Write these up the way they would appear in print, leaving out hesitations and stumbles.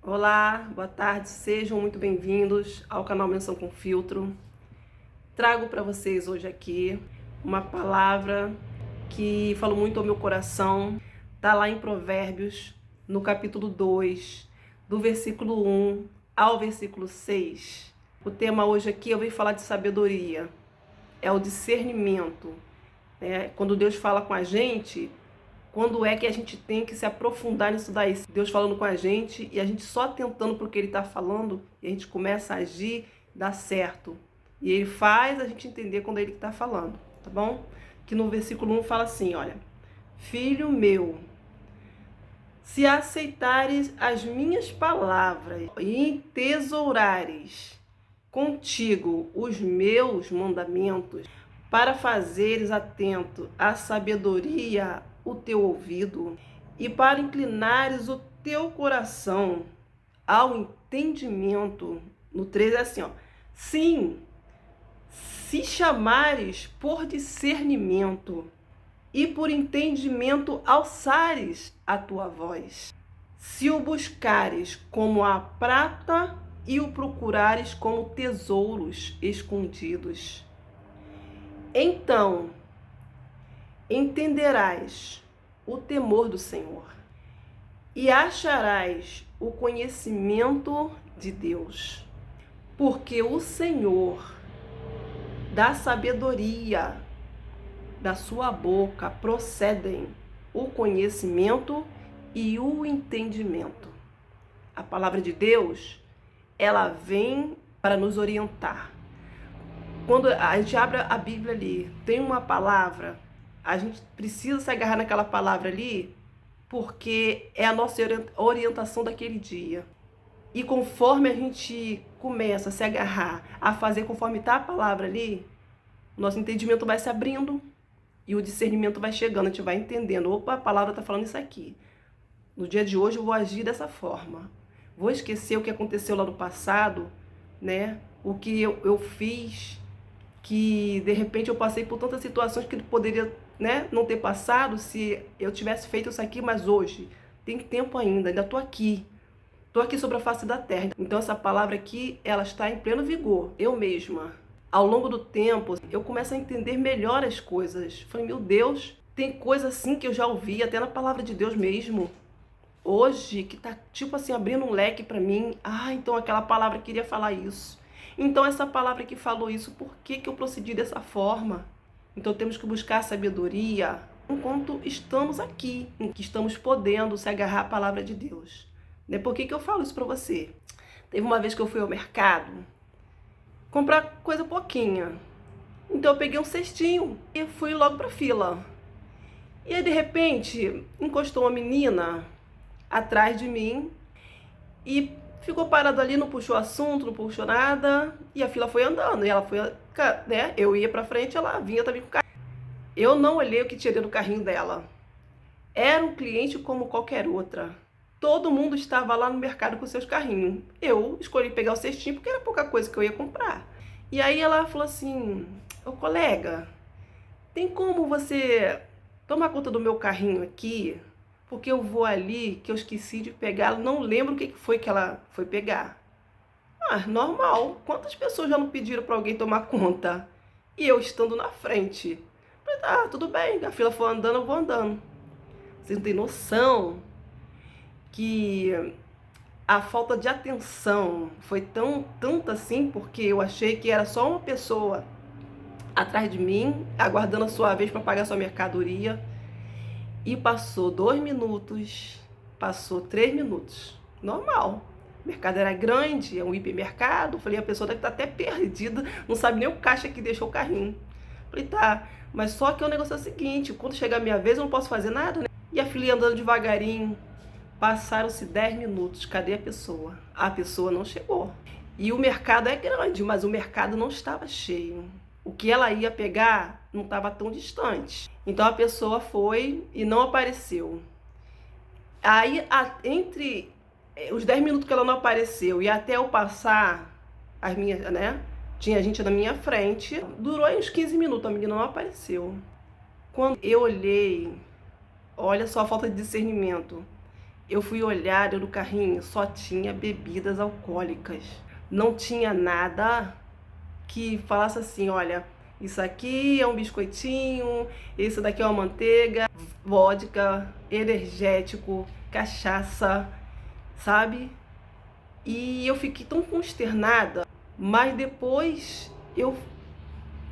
Olá, boa tarde, sejam muito bem-vindos ao canal Menção com Filtro. Trago para vocês hoje aqui uma palavra que falou muito ao meu coração. Está lá em Provérbios, no capítulo 2, do versículo 1 ao versículo 6. O tema hoje aqui eu vim falar de sabedoria, é o discernimento. Quando Deus fala com a gente, quando é que a gente tem que se aprofundar nisso daí? Deus falando com a gente e a gente só atentando para o que Ele está falando e a gente começa a agir, dá certo. E Ele faz a gente entender quando é Ele está falando, tá bom? Que no versículo 1 fala assim, olha: Filho meu, se aceitares as minhas palavras e entesourares contigo os meus mandamentos, para fazeres atento à sabedoria o teu ouvido, e para inclinares o teu coração ao entendimento. No 3 é assim, ó. Sim, se chamares por discernimento e por entendimento alçares a tua voz, se o buscares como a prata e o procurares como tesouros escondidos, então entenderás o temor do Senhor e acharás o conhecimento de Deus, porque o Senhor da sabedoria, da sua boca procedem o conhecimento e o entendimento. A palavra de Deus, ela vem para nos orientar. Quando a gente abre a Bíblia ali, tem uma palavra, a gente precisa se agarrar naquela palavra ali, porque é a nossa orientação daquele dia. E conforme a gente começa a se agarrar, a fazer conforme está a palavra ali, nosso entendimento vai se abrindo e o discernimento vai chegando, a gente vai entendendo. Opa, a palavra está falando isso aqui. No dia de hoje eu vou agir dessa forma. Vou esquecer o que aconteceu lá no passado, né? O que eu fiz, que de repente eu passei por tantas situações que poderia, né, não ter passado se eu tivesse feito isso aqui, mas hoje tem tempo ainda estou aqui sobre a face da terra. Então essa palavra aqui, ela está em pleno vigor. Eu mesma, ao longo do tempo, eu começo a entender melhor as coisas. Falei, meu Deus, tem coisa assim que eu já ouvi até na palavra de Deus mesmo. Hoje, que tá tipo assim, abrindo um leque para mim. Ah, então aquela palavra queria falar isso. Então essa palavra que falou isso, por que eu procedi dessa forma? Então temos que buscar sabedoria enquanto estamos aqui, em que estamos podendo se agarrar à palavra de Deus. Por que eu falo isso para você? Teve uma vez que eu fui ao mercado comprar coisa pouquinha. Então eu peguei um cestinho e fui logo para fila. E aí de repente encostou uma menina atrás de mim e ficou parado ali, não puxou assunto, não puxou nada, e a fila foi andando, e ela foi, né, eu ia pra frente, ela vinha também com o carrinho. Eu não olhei o que tinha dentro do carrinho dela. Era um cliente como qualquer outra. Todo mundo estava lá no mercado com seus carrinhos. Eu escolhi pegar o cestinho porque era pouca coisa que eu ia comprar. E aí ela falou assim, ô colega, tem como você tomar conta do meu carrinho aqui? Porque eu vou ali, que eu esqueci de pegar, não lembro o que foi que ela foi pegar. Ah, normal. Quantas pessoas já não pediram para alguém tomar conta? E eu estando na frente. Falei, tá, tudo bem, a fila foi andando, eu vou andando. Você não tem noção que a falta de atenção foi tanto assim, porque eu achei que era só uma pessoa atrás de mim, aguardando a sua vez para pagar sua mercadoria. E passou 2 minutos, passou 3 minutos. Normal. O mercado era grande, é um hipermercado. Falei, a pessoa deve estar até perdida, não sabe nem o caixa que deixou o carrinho. Falei, tá, mas só que o negócio é o seguinte, quando chegar a minha vez eu não posso fazer nada, né? E a filha andando devagarinho. Passaram-se 10 minutos, cadê a pessoa? A pessoa não chegou. E o mercado é grande, mas o mercado não estava cheio. O que ela ia pegar não estava tão distante. Então a pessoa foi e não apareceu. Aí, entre os 10 minutos que ela não apareceu e até eu passar, as minhas, né? Tinha gente na minha frente. Durou uns 15 minutos, a menina não apareceu. Quando eu olhei, olha só a falta de discernimento. eu fui olhar no carrinho, só tinha bebidas alcoólicas. Não tinha nada que falasse assim, olha, isso aqui é um biscoitinho, isso daqui é uma manteiga, vodka, energético, cachaça, sabe? E eu fiquei tão consternada, mas depois eu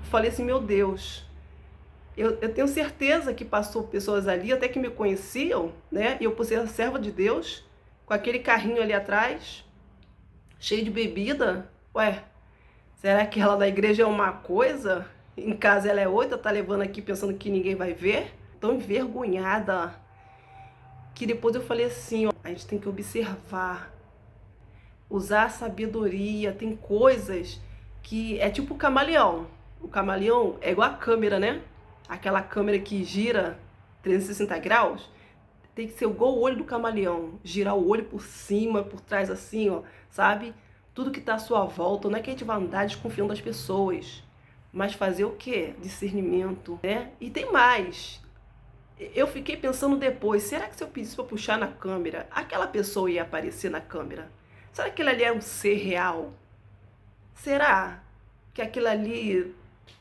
falei assim, meu Deus, eu tenho certeza que passou pessoas ali, até que me conheciam, né? E eu por ser serva de Deus, com aquele carrinho ali atrás, cheio de bebida. Ué, será que ela da igreja é uma coisa? Em casa ela é outra, tá levando aqui pensando que ninguém vai ver? Tão envergonhada, que depois eu falei assim, ó, a gente tem que observar, usar a sabedoria. Tem coisas que é tipo o camaleão. O camaleão é igual a câmera, né? Aquela câmera que gira 360 graus. Tem que ser igual o olho do camaleão. Girar o olho por cima, por trás assim, ó. Sabe? Tudo que tá à sua volta. Não é que a gente vai andar desconfiando das pessoas. Mas fazer o quê? Discernimento, né? E tem mais. Eu fiquei pensando depois, será que se eu pedisse para puxar na câmera, aquela pessoa ia aparecer na câmera? Será que aquilo ali é um ser real? Será que aquilo ali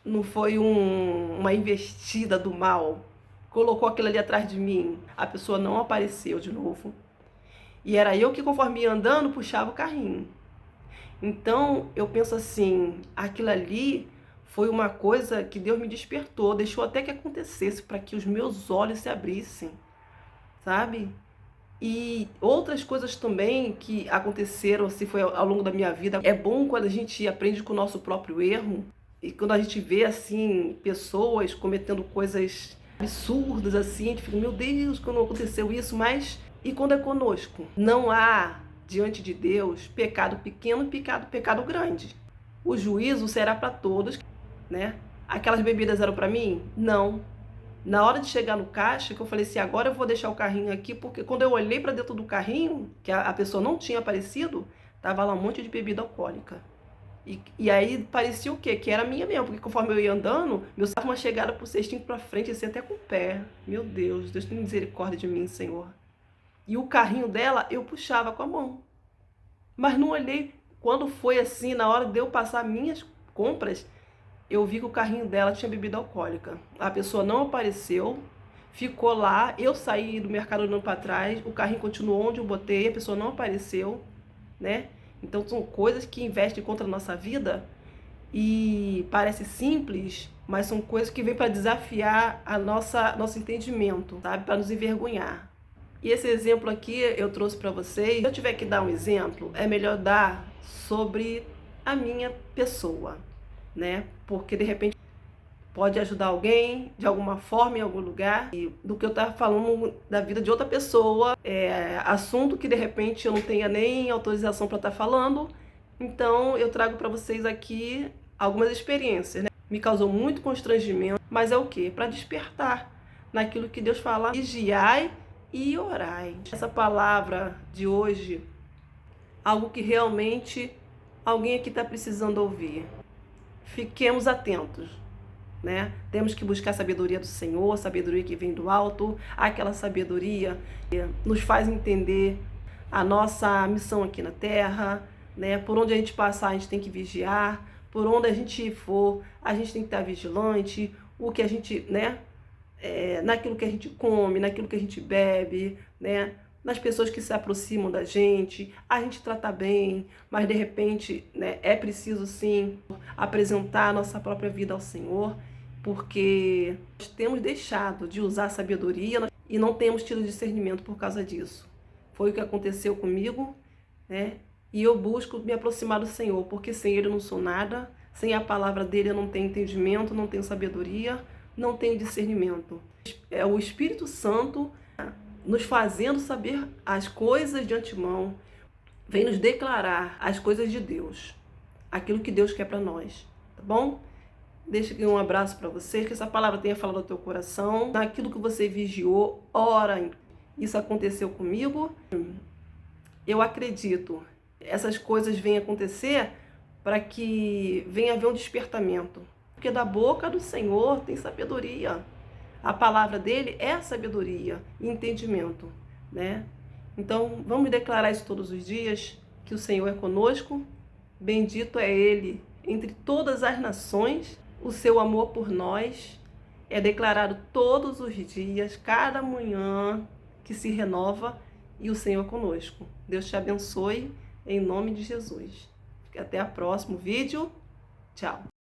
não foi uma investida do mal? Colocou aquilo ali atrás de mim, a pessoa não apareceu de novo. E era eu que, conforme ia andando, puxava o carrinho. Então, eu penso assim, aquilo ali foi uma coisa que Deus me despertou, deixou até que acontecesse para que os meus olhos se abrissem, sabe? E outras coisas também que aconteceram, assim, foi ao longo da minha vida. É bom quando a gente aprende com o nosso próprio erro e quando a gente vê, assim, pessoas cometendo coisas absurdas, assim, a gente fica, meu Deus, quando aconteceu isso, mas e quando é conosco? Não há, diante de Deus, pecado pequeno e pecado grande. O juízo será para todos, né? Aquelas bebidas eram para mim? Não. Na hora de chegar no caixa, que eu falei assim, agora eu vou deixar o carrinho aqui, porque quando eu olhei para dentro do carrinho, que a pessoa não tinha aparecido, tava lá um monte de bebida alcoólica. E aí parecia o quê? Que era minha mesmo, porque conforme eu ia andando, meus uma chegada pro cestinho pra frente, assim, até com o pé. Meu Deus, Deus tem misericórdia de mim, Senhor. E o carrinho dela, eu puxava com a mão. Mas não olhei, quando foi assim, na hora de eu passar minhas compras, eu vi que o carrinho dela tinha bebida alcoólica. A pessoa não apareceu, ficou lá, eu saí do mercado olhando para trás, o carrinho continuou onde eu botei, a pessoa não apareceu, né? Então são coisas que investem contra a nossa vida e parece simples, mas são coisas que vêm para desafiar nosso entendimento, sabe? Para nos envergonhar. E esse exemplo aqui eu trouxe para vocês. Se eu tiver que dar um exemplo, é melhor dar sobre a minha pessoa, né? Porque de repente pode ajudar alguém de alguma forma em algum lugar, e do que eu estava falando da vida de outra pessoa, assunto que de repente eu não tenha nem autorização para estar falando. Então eu trago para vocês aqui algumas experiências, né? Me causou muito constrangimento, mas é o quê? Para despertar naquilo que Deus fala, vigiai e orai. Essa palavra de hoje, algo que realmente alguém aqui está precisando ouvir. Fiquemos atentos, né? Temos que buscar a sabedoria do Senhor, a sabedoria que vem do alto, aquela sabedoria que nos faz entender a nossa missão aqui na Terra, né? Por onde a gente passar, a gente tem que vigiar, por onde a gente for, a gente tem que estar vigilante, o que a gente, né? Naquilo que a gente come, naquilo que a gente bebe, né? Nas pessoas que se aproximam da gente, a gente trata bem, mas de repente, né, é preciso sim apresentar a nossa própria vida ao Senhor, porque nós temos deixado de usar a sabedoria e não temos tido discernimento por causa disso. Foi o que aconteceu comigo, né? E eu busco me aproximar do Senhor, porque sem Ele eu não sou nada, sem a palavra dele eu não tenho entendimento, não tenho sabedoria, não tenho discernimento. É o Espírito Santo nos fazendo saber as coisas de antemão, vem nos declarar as coisas de Deus, aquilo que Deus quer para nós, tá bom? Deixa aqui um abraço para você, que essa palavra tenha falado ao teu coração, naquilo que você vigiou, ora. Isso aconteceu comigo, eu acredito, essas coisas vêm acontecer para que venha haver um despertamento, porque da boca do Senhor tem sabedoria. A palavra dele é sabedoria e entendimento, né? Então, vamos declarar isso todos os dias, que o Senhor é conosco, bendito é Ele entre todas as nações, o seu amor por nós é declarado todos os dias, cada manhã que se renova, e o Senhor é conosco. Deus te abençoe, em nome de Jesus. Até o próximo vídeo. Tchau.